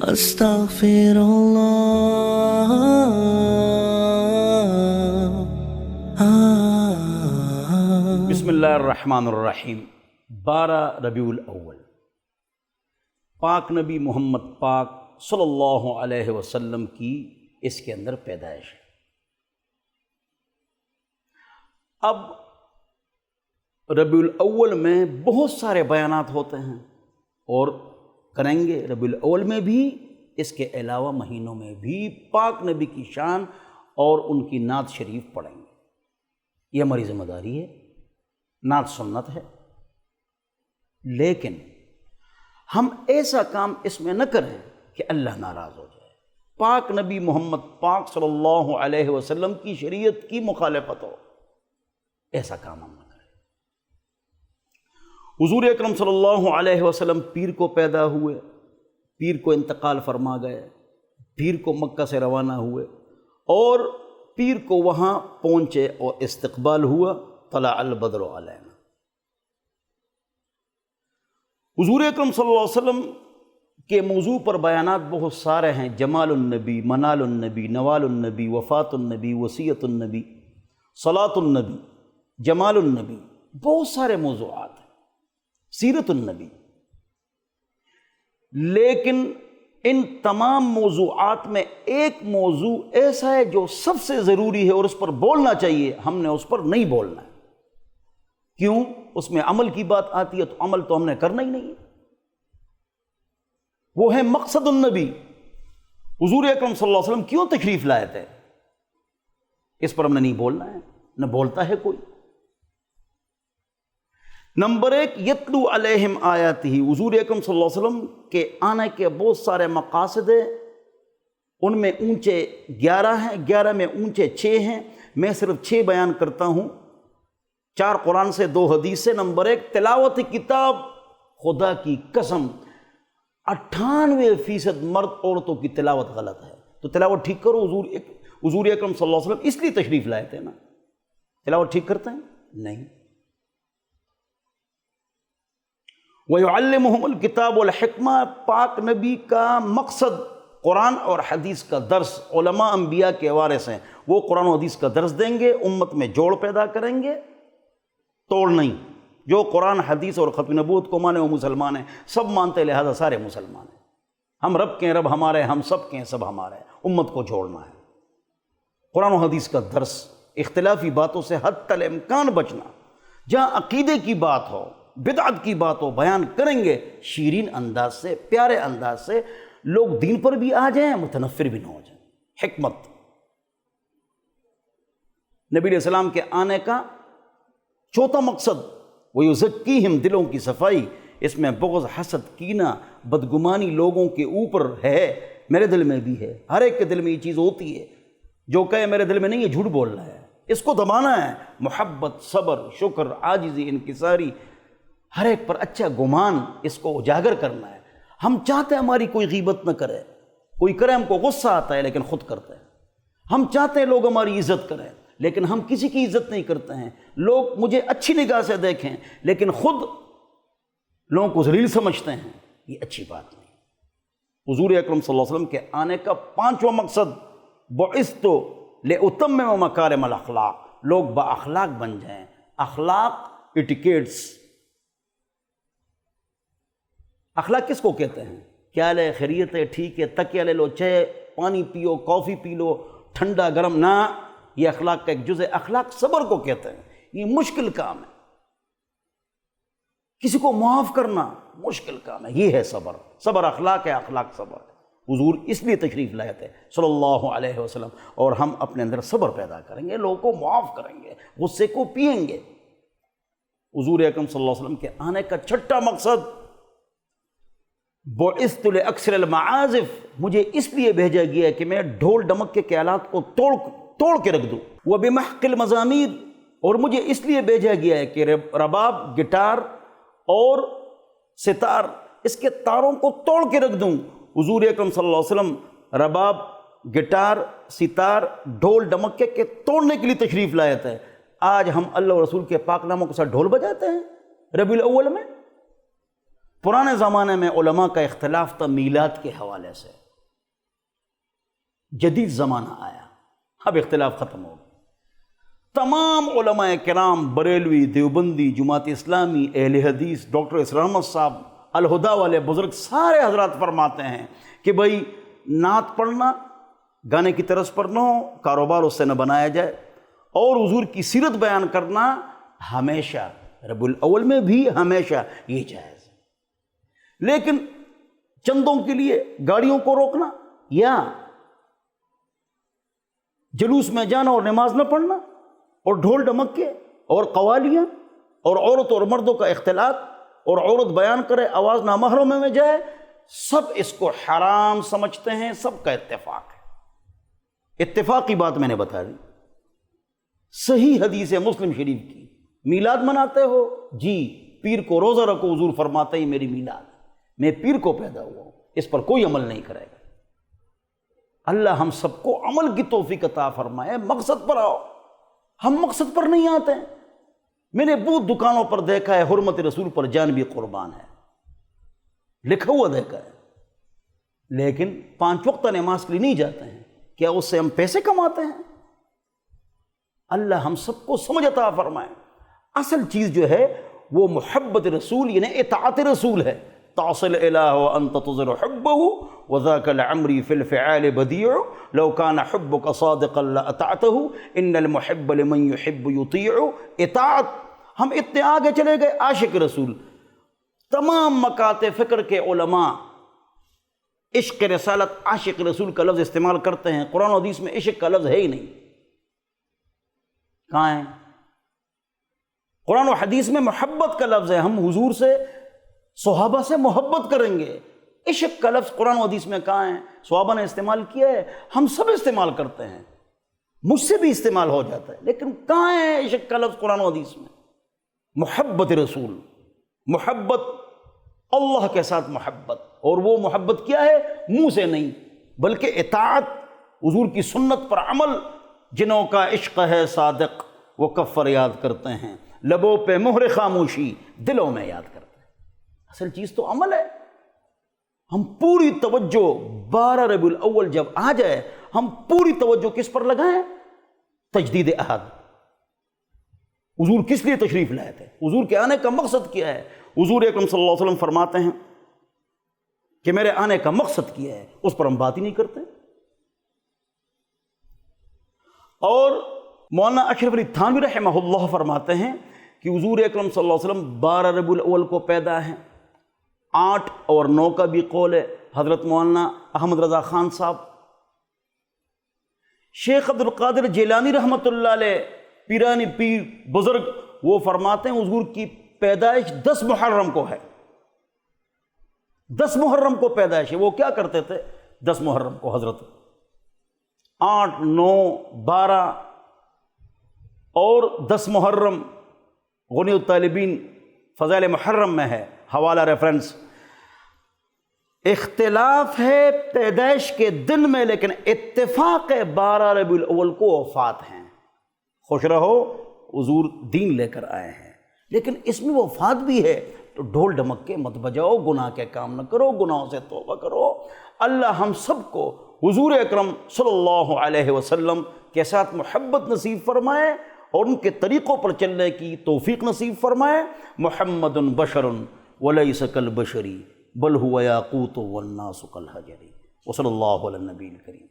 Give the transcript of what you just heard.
استغفر اللہ بسم اللہ الرحمن الرحیم۔ 12 ربیع الاول، پاک نبی محمد پاک صلی اللہ علیہ وسلم کی اس کے اندر پیدائش ہے۔ اب ربیع الاول میں بہت سارے بیانات ہوتے ہیں اور کریں گے ربیع الاول میں بھی، اس کے علاوہ مہینوں میں بھی پاک نبی کی شان اور ان کی نعت شریف پڑھیں گے۔ یہ ہماری ذمہ داری ہے، نعت سنت ہے، لیکن ہم ایسا کام اس میں نہ کریں کہ اللہ ناراض ہو جائے، پاک نبی محمد پاک صلی اللہ علیہ وسلم کی شریعت کی مخالفت ہو، ایسا کام ہم نہ کریں۔ حضور اکرم صلی اللہ علیہ وسلم پیر کو پیدا ہوئے، پیر کو انتقال فرما گئے، پیر کو مکہ سے روانہ ہوئے اور پیر کو وہاں پہنچے اور استقبال ہوا، طلع البدر علینا۔ حضور اکرم صلی اللہ علیہ وسلم کے موضوع پر بیانات بہت سارے ہیں، جمال النبی، منال النبی، نوال النبی، وفات النبی، وصیت النبی، صلاۃ النبی، جمال النبی، بہت سارے موضوعات ہیں، سیرت النبی۔ لیکن ان تمام موضوعات میں ایک موضوع ایسا ہے جو سب سے ضروری ہے اور اس پر بولنا چاہیے، ہم نے اس پر نہیں بولنا ہے۔ کیوں؟ اس میں عمل کی بات آتی ہے تو عمل تو ہم نے کرنا ہی نہیں ہے۔ وہ ہے مقصد النبی، حضور اکرم صلی اللہ علیہ وسلم کیوں تشریف لائے تھے، اس پر ہم نے نہیں بولنا ہے، نہ بولتا ہے کوئی۔ نمبر 1، یتلو علیہم آیاتہ، حضور اکرم صلی اللہ علیہ وسلم کے آنے کے بہت سارے مقاصد ہیں، ان میں اونچے 11 ہیں، 11 میں اونچے 6 ہیں، میں صرف 6 بیان کرتا ہوں، 4 قرآن سے 2 حدیث سے۔ نمبر 1، تلاوت کتاب، خدا کی قسم 98% مرد عورتوں کی تلاوت غلط ہے، تو تلاوت ٹھیک کرو۔ حضور اکرم صلی اللہ علیہ وسلم اس لیے تشریف لائے تھے نا، تلاوت ٹھیک کرتے ہیں؟ نہیں۔ وَيُعَلِّمُهُمُ الْكِتَابُ وَالْحِکْمَةَ، پاک نبی کا مقصد قرآن اور حدیث کا درس، علماء انبیاء کے وارث ہیں، وہ قرآن و حدیث کا درس دیں گے، امت میں جوڑ پیدا کریں گے، توڑ نہیں۔ جو قرآن حدیث اور ختم نبوت کو مانے وہ مسلمان ہیں، سب مانتے، لہذا سارے مسلمان ہیں۔ ہم رب کے ہیں، رب ہمارے ہیں، ہم سب کے ہیں، سب ہمارے ہیں۔ امت کو جوڑنا ہے، قرآن و حدیث کا درس، اختلافی باتوں سے حتی الامکان بچنا، جہاں عقیدے کی بات ہو، بدعت کی بات ہو، بیان کریں گے شیرین انداز سے، پیارے انداز سے، لوگ دین پر بھی آ جائیں، متنفر بھی نہ ہو جائیں۔ حکمت، نبی علیہ السلام کے آنے کا چوتھا مقصد، وَيُزَكِّيهِمْ، دلوں کی صفائی۔ اس میں بغض، حسد، کینہ، بدگمانی لوگوں کے اوپر ہے، میرے دل میں بھی ہے، ہر ایک کے دل میں یہ چیز ہوتی ہے، جو کہے میرے دل میں نہیں ہے جھوٹ بول رہا ہے، اس کو دبانا ہے۔ محبت، صبر، شکر، عاجزی، انکساری، ہر ایک پر اچھا گمان، اس کو اجاگر کرنا ہے۔ ہم چاہتے ہیں ہماری کوئی غیبت نہ کرے، کوئی کرے ہم کو غصہ آتا ہے لیکن خود کرتے ہیں۔ ہم چاہتے ہیں لوگ ہماری عزت کریں لیکن ہم کسی کی عزت نہیں کرتے ہیں۔ لوگ مجھے اچھی نگاہ سے دیکھیں لیکن خود لوگوں کو ذلیل سمجھتے ہیں، یہ اچھی بات نہیں۔ حضور اکرم صلی اللہ علیہ وسلم کے آنے کا 5واں مقصد، بعثت لأتمم مکارم الاخلاق، لوگ با اخلاق بن جائیں۔ اخلاق، ایٹیکیٹس، اخلاق کس کو کہتے ہیں؟ کیا لے، خیریت ہے، ٹھیک ہے، تکیہ لے لو، چائے پانی پیو، کافی پی لو، ٹھنڈا گرم، نہ، یہ اخلاق کا ایک جز ہے۔ اخلاق صبر کو کہتے ہیں، یہ مشکل کام ہے، کسی کو معاف کرنا مشکل کام ہے، یہ ہے صبر۔ صبر اخلاق ہے، اخلاق صبر ہے۔ حضور اس لیے تشریف لائے تھے صلی اللہ علیہ وسلم، اور ہم اپنے اندر صبر پیدا کریں گے، لوگوں کو معاف کریں گے، غصے کو پئیں گے۔ حضور اکرم صلی اللہ علیہ وسلم کے آنے کا 6واں مقصد، بعثت لأکثر المعازف، مجھے اس لیے بھیجا گیا ہے کہ میں ڈھول ڈمک کے آلات کو توڑ کے رکھ دوں۔ وبمحق المزامیر، اور مجھے اس لیے بھیجا گیا ہے کہ رباب، گٹار اور ستار، اس کے تاروں کو توڑ کے رکھ دوں۔ حضور اکرم صلی اللہ علیہ وسلم رباب، گٹار، ستار، ڈھول ڈمکے کے توڑنے کے لیے تشریف لائے تھے۔ آج ہم اللہ و رسول کے پاک ناموں کے ساتھ ڈھول بجاتے ہیں ربیع الاول میں، پرانے زمانے میں علماء کا اختلاف تھا میلاد کے حوالے سے، جدید زمانہ آیا، اب اختلاف ختم ہو گیا۔ تمام علماء کرام، بریلوی، دیوبندی، جماعت اسلامی، اہل حدیث، ڈاکٹر اسرار احمد صاحب، الہدا والے بزرگ، سارے حضرات فرماتے ہیں کہ بھائی نعت پڑھنا گانے کی طرز پر نہ ہو، کاروبار اس سے نہ بنایا جائے، اور حضور کی سیرت بیان کرنا ہمیشہ، ربیع الاول میں بھی ہمیشہ یہ جائز ہے۔ لیکن چندوں کے لیے گاڑیوں کو روکنا یا جلوس میں جانا اور نماز نہ پڑھنا اور ڈھول ڈمکے اور قوالیاں اور عورت اور مردوں کا اختلاط اور عورت بیان کرے آواز نامحرم میں جائے، سب اس کو حرام سمجھتے ہیں، سب کا اتفاق ہے۔ اتفاقی بات میں نے بتا دی، صحیح حدیث مسلم شریف کی، میلاد مناتے ہو جی، پیر کو روزہ رکھو، حضور فرماتے ہی میری میلاد، میں پیر کو پیدا ہوا ہوں، اس پر کوئی عمل نہیں کرے گا۔ اللہ ہم سب کو عمل کی توفیق عطا فرمائے۔ مقصد پر آؤ، ہم مقصد پر نہیں آتے ہیں۔ میں نے بہت دکانوں پر دیکھا ہے حرمت رسول پر جان بھی قربان ہے لکھا ہوا دیکھا ہے، لیکن 5 وقت نماز کے لیے نہیں جاتے ہیں۔ کیا اس سے ہم پیسے کماتے ہیں؟ اللہ ہم سب کو سمجھ عطا فرمائے۔ اصل چیز جو ہے وہ محبت رسول یعنی اطاعت رسول ہے۔ تعصل الہ وانت تظہر حبہ وذاک لعمری فی الفعال بدیع لو کان حبک صادقا لاطعتہ ان المحب لمن یحب یطیع۔ اطاعت، ہم اتنے آگے چلے گئے، عاشق رسول، تمام مکاتب فکر کے علماء عشق رسالت، عاشق رسول کا لفظ استعمال کرتے ہیں۔ قرآن و حدیث میں عشق کا لفظ ہے ہی نہیں، کہاں ہے؟ قرآن و حدیث میں محبت کا لفظ ہے، ہم حضور سے، صحابہ سے محبت کریں گے۔ عشق کا لفظ قرآن و حدیث میں کہاں ہے؟ صحابہ نے استعمال کیا ہے، ہم سب استعمال کرتے ہیں، مجھ سے بھی استعمال ہو جاتا ہے، لیکن کہاں ہے عشق کا لفظ قرآن و حدیث میں؟ محبت رسول، محبت اللہ کے ساتھ محبت، اور وہ محبت کیا ہے؟ منہ سے نہیں بلکہ اطاعت، حضور کی سنت پر عمل۔ جنہوں کا عشق ہے صادق وہ کف پر یاد کرتے ہیں، لبوں پہ مہر خاموشی، دلوں میں یاد کرتے ہیں۔ اصل چیز تو عمل ہے۔ ہم پوری توجہ 12 ربیع الاول جب آ جائے، ہم پوری توجہ کس پر لگائیں؟ تجدید عہد۔ حضور کس لیے تشریف لائے تھے؟ حضور کے آنے کا مقصد کیا ہے؟ حضور اکرم صلی اللہ علیہ وسلم فرماتے ہیں کہ میرے آنے کا مقصد کیا ہے، اس پر ہم بات ہی نہیں کرتے۔ اور مولانا اشرف علی تھانوی رحمہ اللہ فرماتے ہیں کہ حضور اکرم صلی اللہ علیہ وسلم 12 ربیع الاول کو پیدا ہیں۔ 8 اور 9 کا بھی قول ہے۔ حضرت مولانا احمد رضا خان صاحب، شیخ عبد القادر جیلانی رحمۃ اللہ علیہ، پیرانی پیر بزرگ، وہ فرماتے ہیں حضور کی پیدائش 10 محرم کو ہے۔ 10 محرم کو پیدائش ہے۔ وہ کیا کرتے تھے 10 محرم کو؟ حضرت 8، 9، 12 اور 10 محرم غنی الطالبین فضائل محرم میں ہے، حوالہ ریفرنس۔ اختلاف ہے پیدائش کے دن میں، لیکن اتفاق 12 ربیع الاول کو وفات ہیں۔ خوش رہو، حضور دین لے کر آئے ہیں، لیکن اس میں وفات بھی ہے، تو ڈھول ڈھمک کے مت بجاؤ، گناہ کے کام نہ کرو، گناہوں سے توبہ کرو۔ اللہ ہم سب کو حضور اکرم صلی اللہ علیہ وسلم کے ساتھ محبت نصیب فرمائے اور ان کے طریقوں پر چلنے کی توفیق نصیب فرمائے۔ محمد بشر ولیس کالبشر بل هو یاقوت والناس کالحجر، وصلی اللہ علی النبی الکریم۔